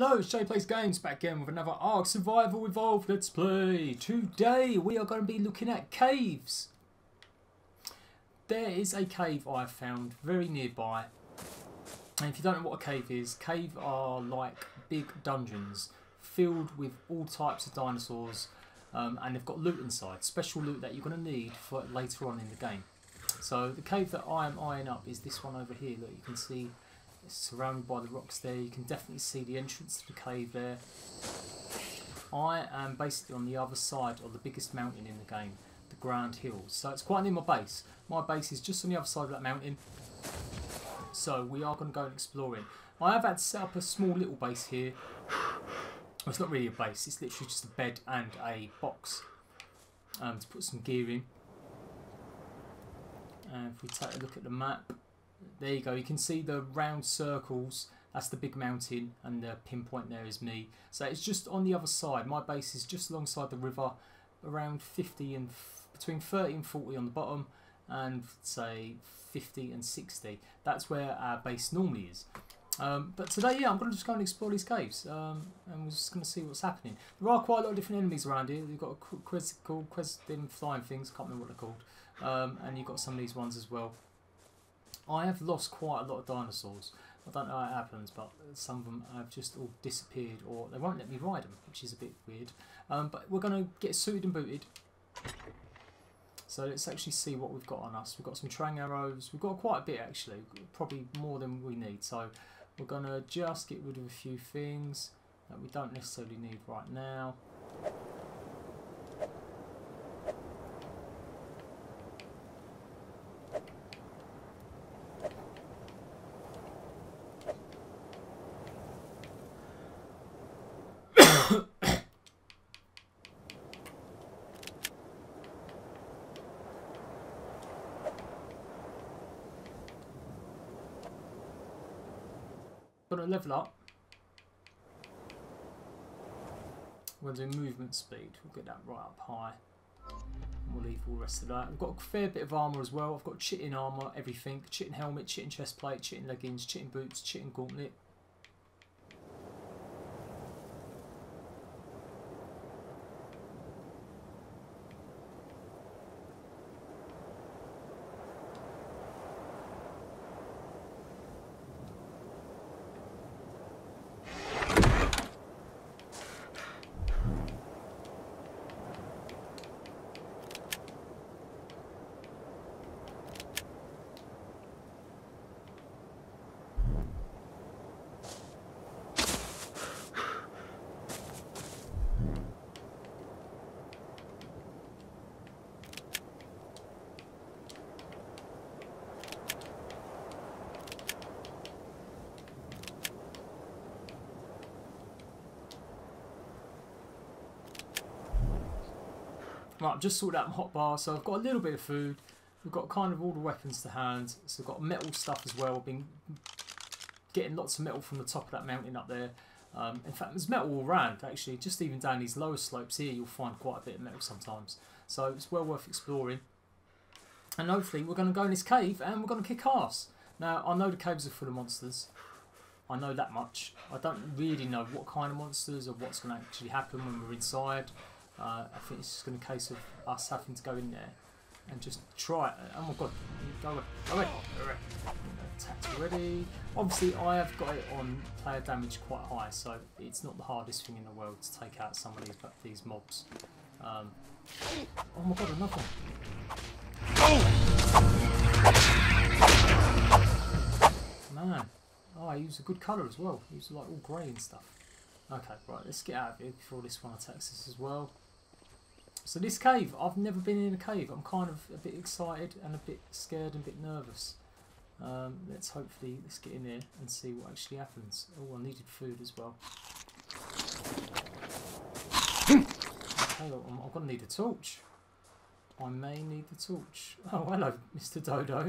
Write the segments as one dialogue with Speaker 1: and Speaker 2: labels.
Speaker 1: Hello, it's Jay Plays Games back again with another Ark Survival Evolved Let's Play. Today we are going to be looking at caves. There is a cave I have found very nearby. And if you don't know what a cave is, caves are like big dungeons filled with all types of dinosaurs, and they've got loot inside, special loot that you're going to need for later on in the game. So the cave that I am eyeing up is this one over here. Look, you can see it's surrounded by the rocks there. You can definitely see the entrance to the cave there. I am basically on the other side of the biggest mountain in the game, the Grand Hills. So it's quite near my base. My base is just on the other side of that mountain. So we are going to go and explore it. I have had to set up a small little base here. Well, it's not really a base, it's literally just a bed and a box to put some gear in. And if we take a look at the map, there you go, you can see the round circles, that's the big mountain, and the pinpoint there is me. So it's just on the other side. My base is just alongside the river, around 50 and between 30 and 40 on the bottom, and say 50 and 60. That's where our base normally is. But today, yeah, I'm going to just go and explore these caves, and we're just going to see what's happening. There are quite a lot of different enemies around here. You've got a them flying things, can't remember what they're called, and you've got some of these ones as well. I have lost quite a lot of dinosaurs. I don't know how it happens, but some of them have just all disappeared, or they won't let me ride them, which is a bit weird. But we're going to get suited and booted. So let's actually see what we've got on us. We've got some Trang arrows. We've got quite a bit actually, probably more than we need. So we're going to just get rid of a few things that we don't necessarily need right now. Got to level up. We're going to do movement speed. We'll get that right up high. And we'll leave all the rest of that. We've got a fair bit of armour as well. I've got chitin armour, everything. Chitin helmet, chitin chest plate, chitin leggings, chitin boots, chitin gauntlet. Right, I've just sorted out my hotbar, so I've got a little bit of food. We've got kind of all the weapons to hand. So I've got metal stuff as well. I've been getting lots of metal from the top of that mountain up there. In fact, there's metal all around, actually. Just even down these lower slopes here, you'll find quite a bit of metal sometimes. So it's well worth exploring. And hopefully we're going to go in this cave and we're going to kick ass. Now, I know the caves are full of monsters. I know that much. I don't really know what kind of monsters or what's going to actually happen when we're inside. I think it's just going to be a case of us having to go in there and just try it. Oh my god, go away, go away, go away. Attacked already. Obviously I have got it on player damage quite high, so it's not the hardest thing in the world to take out some of these mobs. Oh my god, another one. Man, oh, I use a good colour as well. I use like all grey and stuff. Okay, right, let's get out of here before this one attacks us as well. So this cave, I've never been in a cave. I'm kind of a bit excited and a bit scared and a bit nervous. Let's get in there and see what actually happens. Oh, I needed food as well. Okay, I'm going to need a torch. I may need the torch. Oh, hello, Mr. Dodo.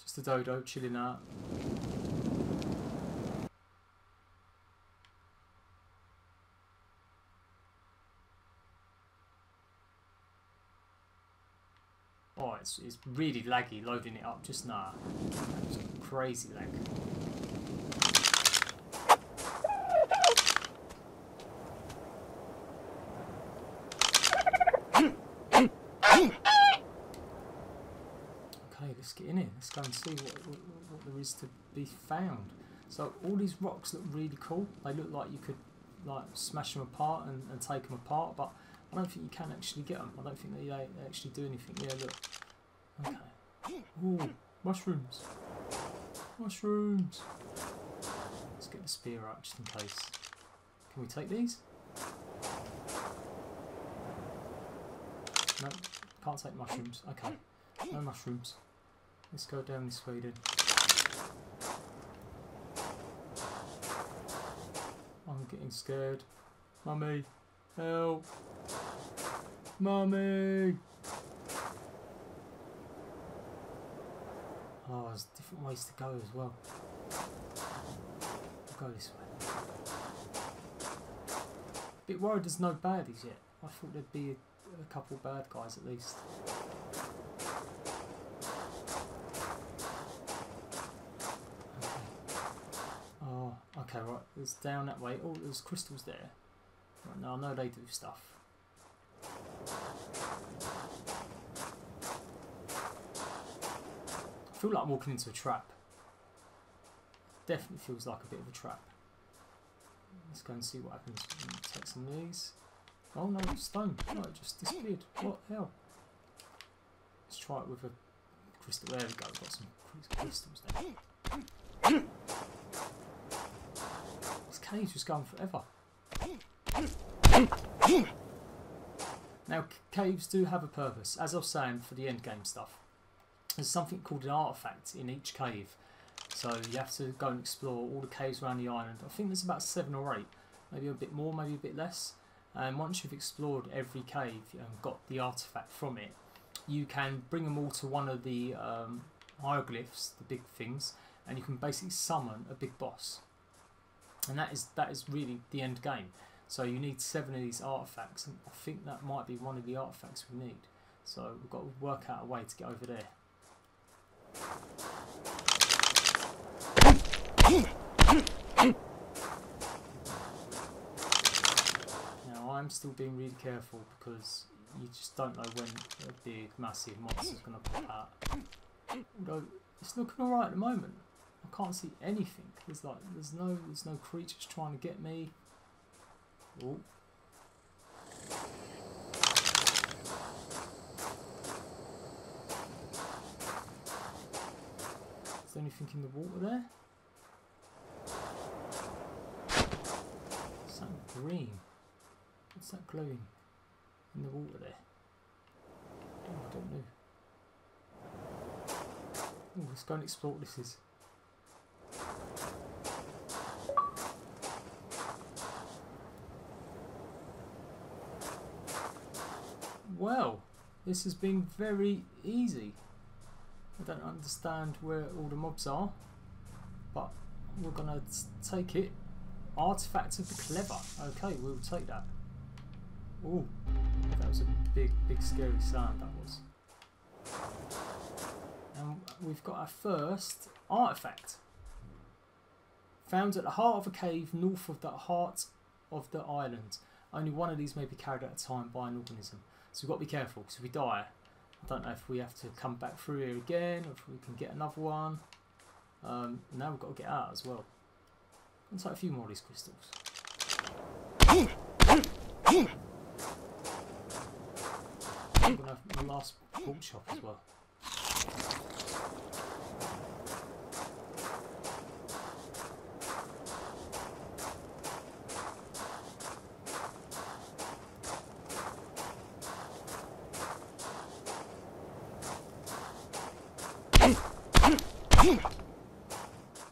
Speaker 1: Just a dodo chilling out. Oh, it's really laggy loading it up just now. It's crazy lag. get in here. Let's go and see what there is to be found. So all these rocks look really cool. They look like you could like smash them apart and take them apart, but I don't think you can actually get them. I don't think they actually do anything. Yeah, look. Okay. Ooh, mushrooms. Mushrooms. Let's get the spear out just in case. Can we take these? No, can't take mushrooms. Okay, no mushrooms. Let's go down this way then. I'm getting scared. Mummy, help! Mummy! Oh, there's different ways to go as well. I'll go this way. Bit worried there's no baddies yet. I thought there'd be a couple bad guys at least. Okay. Oh, okay, right. There's down that way. Oh, there's crystals there. Right, now I know they do stuff. I feel like I'm walking into a trap. Definitely feels like a bit of a trap. Let's go and see what happens. Take some of these. Oh no, stone. No, it just disappeared. What the hell? Let's try it with a crystal. There we go. We've got some crystals there. This cave's just going forever. Now, caves do have a purpose. As I was saying, for the end game stuff. There's something called an artifact in each cave. So you have to go and explore all the caves around the island. I think there's about 7 or 8. Maybe a bit more, maybe a bit less. And once you've explored every cave and got the artifact from it, you can bring them all to one of the hieroglyphs, the big things, and you can basically summon a big boss. And that is really the end game. So you need 7 of these artifacts, and I think that might be one of the artifacts we need. So we've got to work out a way to get over there. Now I'm still being really careful because you just don't know when a big massive monster is going to pop out. Although it's looking alright at the moment. I can't see anything. There's no creatures trying to get me. Oh. Is there anything in the water there? Something green. What's that glowing in the water there? Oh, I don't know. Oh, let's go and explore what this is. Well, this has been very easy. I don't understand where all the mobs are, but we're gonna take it. Artifact of the clever. Okay, we'll take that. Ooh, that was a big scary sound, that was. And we've got our first artifact. Found at the heart of a cave north of the heart of the island. Only one of these may be carried at a time by an organism. So we've got to be careful, because if we die, I don't know if we have to come back through here again, or if we can get another one. Now we've got to get out as well. Let's take a few more of these crystals. I'm going to have my last pork chop as well.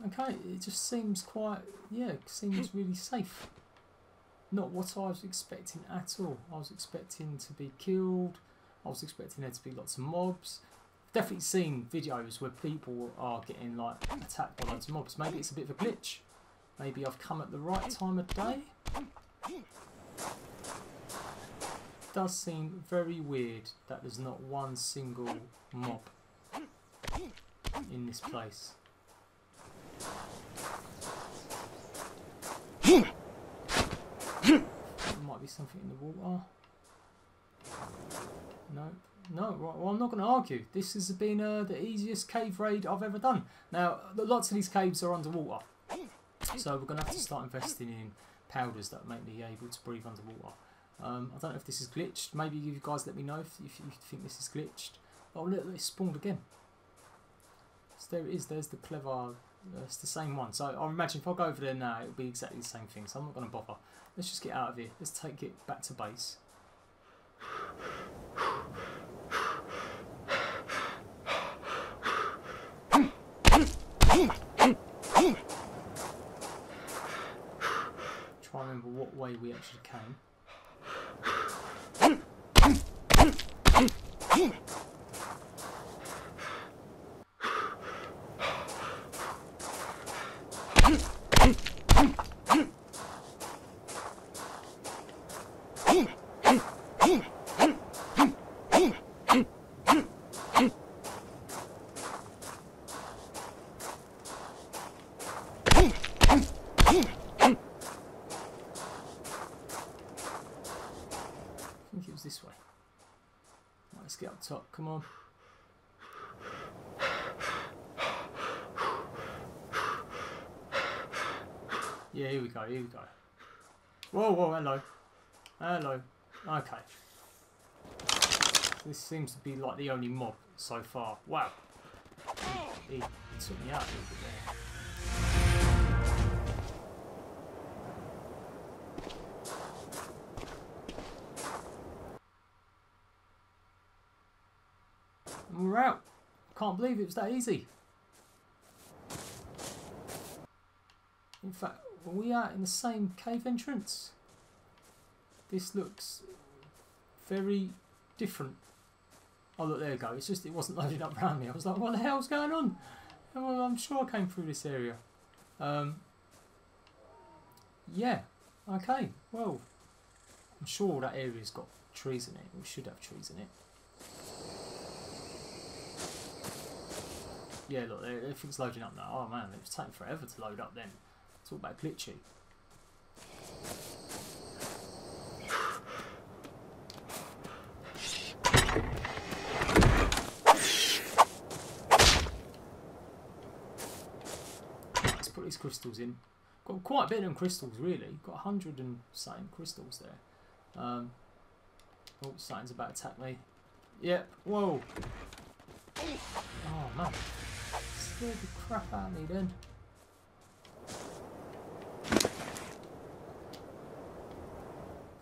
Speaker 1: Okay, it just seems quite, yeah, it seems really safe. Not what I was expecting at all. I was expecting to be killed. I was expecting there to be lots of mobs. Definitely seen videos where people are getting like attacked by loads of mobs. Maybe it's a bit of a glitch. Maybe I've come at the right time of day. It does seem very weird that there's not one single mob in this place. There might be something in the water. Nope. No, well, I'm not going to argue. This has been the easiest cave raid I've ever done. Now, lots of these caves are underwater, so we're going to have to start investing in powders that make me able to breathe underwater. I don't know if this is glitched. Maybe you guys let me know if you think this is glitched. Oh look, it spawned again. So there it is. There's the clever. It's the same one. So I imagine if I go over there now, it'll be exactly the same thing. So I'm not going to bother. Let's just get out of here. Let's take it back to base. Try and remember what way we actually came. I think it was this way. Right, let's get up top, come on. Yeah, here we go, here we go. Whoa, whoa, hello. Hello. Okay. This seems to be like the only mob so far. Wow. He took me out a little bit there. And we're out. Can't believe it was that easy. In fact, are we out in the same cave entrance? This looks very different. Oh look, there we go. It's just it wasn't loading up around me. I was like, what the hell's going on? Well, I'm sure I came through this area. Yeah. Okay. Well, I'm sure that area's got trees in it. We should have trees in it. Yeah, look, everything's loading up now. Oh man, it was taking forever to load up then. Talk about glitchy. Let's put these crystals in. Got quite a bit of them crystals really. Got 100 and something crystals there. Oh, something's about to attack me. Yep. Whoa. Oh man. Scared the crap out of me then.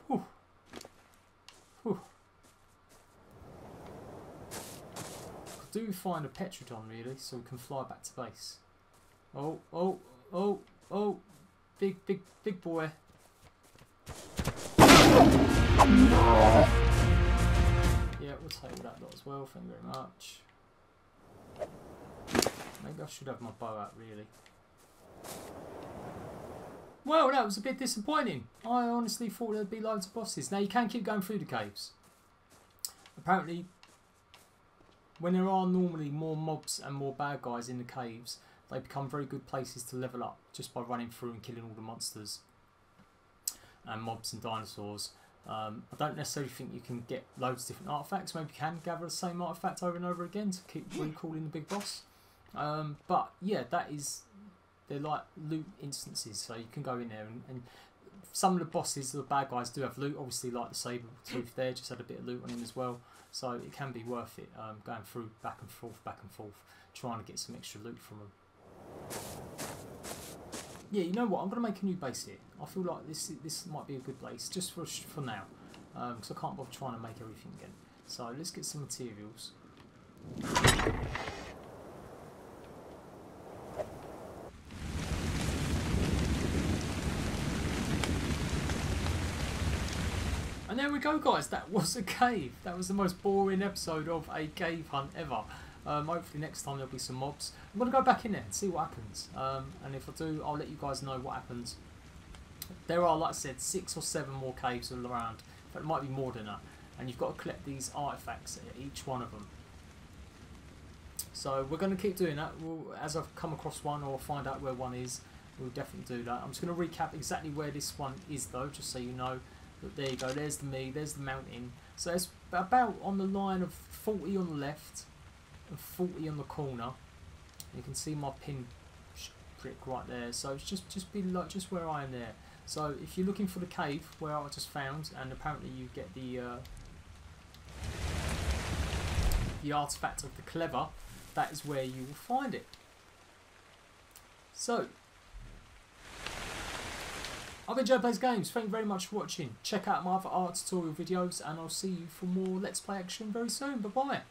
Speaker 1: Whew. Whew. I do find a Petrodon really, so we can fly back to base. Oh, oh, oh, oh. Big boy. Yeah, we'll take all that lot as well, thank you very much. Maybe I should have my bow out really. Well, that was a bit disappointing. I honestly thought there'd be loads of bosses. Now you can keep going through the caves. Apparently, when there are normally more mobs and more bad guys in the caves, they become very good places to level up just by running through and killing all the monsters and mobs and dinosaurs. I don't necessarily think you can get loads of different artifacts. Maybe you can gather the same artifact over and over again to keep recalling the big boss. But yeah, they're like loot instances, so you can go in there and some of the bosses, the bad guys, do have loot. Obviously, like the saber tooth there, just had a bit of loot on him as well, so it can be worth it going through back and forth, trying to get some extra loot from them. Yeah, you know what? I'm going to make a new base here. I feel like this might be a good base just for now, because I can't bother trying to make everything again. So let's get some materials. And there we go, guys. That was a cave. That was the most boring episode of a cave hunt ever. Hopefully next time there'll be some mobs. I'm going to go back in there and see what happens. And if I do, I'll let you guys know what happens. There are, like I said, 6 or 7 more caves all around. But it might be more than that. And you've got to collect these artifacts at each one of them. So we're going to keep doing that. As I've come across one or find out where one is, we'll definitely do that. I'm just going to recap exactly where this one is though, just so you know. But there you go, there's the mountain. So it's about on the line of 40 on the left and 40 on the corner. You can see my pin prick right there. So it's just be like just where I am there. So if you're looking for the cave where I just found, and apparently you get the artifact of the clever, that is where you will find it. So I've been Joe Plays Games. Thank you very much for watching. Check out my other art tutorial videos, and I'll see you for more Let's Play action very soon. Bye bye.